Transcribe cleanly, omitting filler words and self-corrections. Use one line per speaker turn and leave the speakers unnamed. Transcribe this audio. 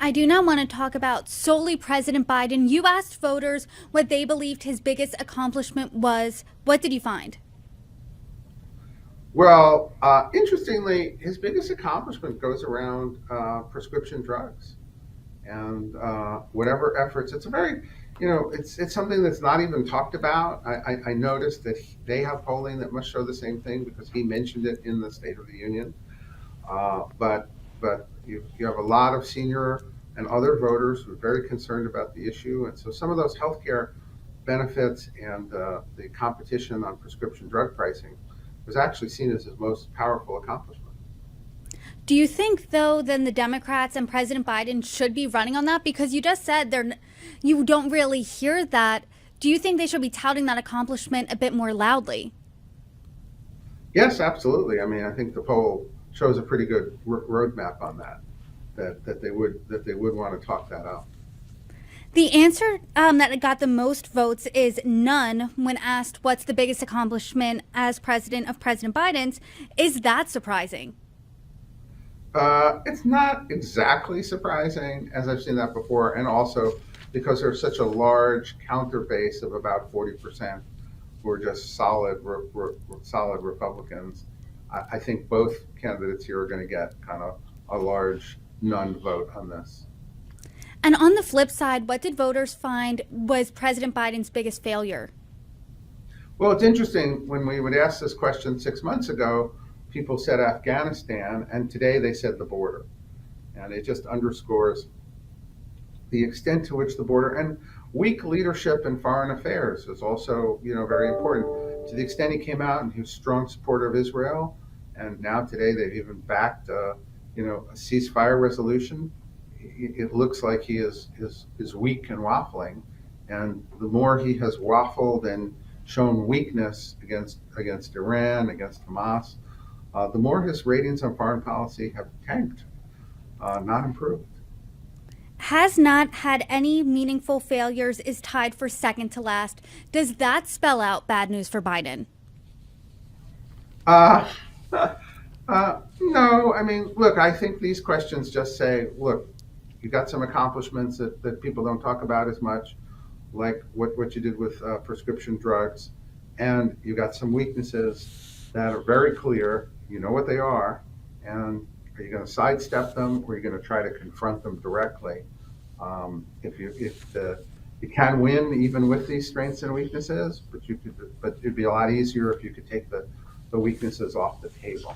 I do not want to talk about solely President Biden. You asked voters what they believed his biggest accomplishment was. What did you find?
Well, interestingly, his biggest accomplishment goes around prescription drugs and whatever efforts. It's a very, it's something that's not even talked about. I noticed that they have polling that must show the same thing because he mentioned it in the State of the Union. But you have a lot of senior and other voters who are very concerned about the issue, and so some of those healthcare benefits and the competition on prescription drug pricing was actually seen as his most powerful accomplishment.
Do you think, though, then the Democrats and President Biden should be running on that? Because you just said you don't really hear that. Do you think they should be touting that accomplishment a bit more loudly?
Yes, absolutely. I mean, I think the poll shows a pretty good roadmap on that. That they would want to talk that out.
The answer that got the most votes is none when asked what's the biggest accomplishment as president of President Biden's. Is that surprising?
It's not exactly surprising, as I've seen that before, and also because there's such a large counter base of about 40% who are just solid Republicans. I think both candidates here are going to get kind of a large none vote on this.
And on the flip side, what did voters find was President Biden's biggest failure?
Well, it's interesting when we would ask this question 6 months ago, people said Afghanistan, and today they said the border. And it just underscores the extent to which the border and weak leadership in foreign affairs is also, very important. To the extent he came out and he was a strong supporter of Israel, and now today they've even backed, a ceasefire resolution. It looks like he is weak and waffling, and the more he has waffled and shown weakness against Iran, against Hamas, the more his ratings on foreign policy have tanked, not improved.
Has not had any meaningful failures, is tied for second to last. Does that spell out bad news for Biden?
Uh, no, I mean, look, I think these questions just say, look, you got some accomplishments that people don't talk about as much, like what you did with prescription drugs, and you got some weaknesses that are very clear. You know what they are, and are you going to sidestep them, or are you going to try to confront them directly? If you can win even with these strengths and weaknesses, but it'd be a lot easier if you could take the weaknesses off the table.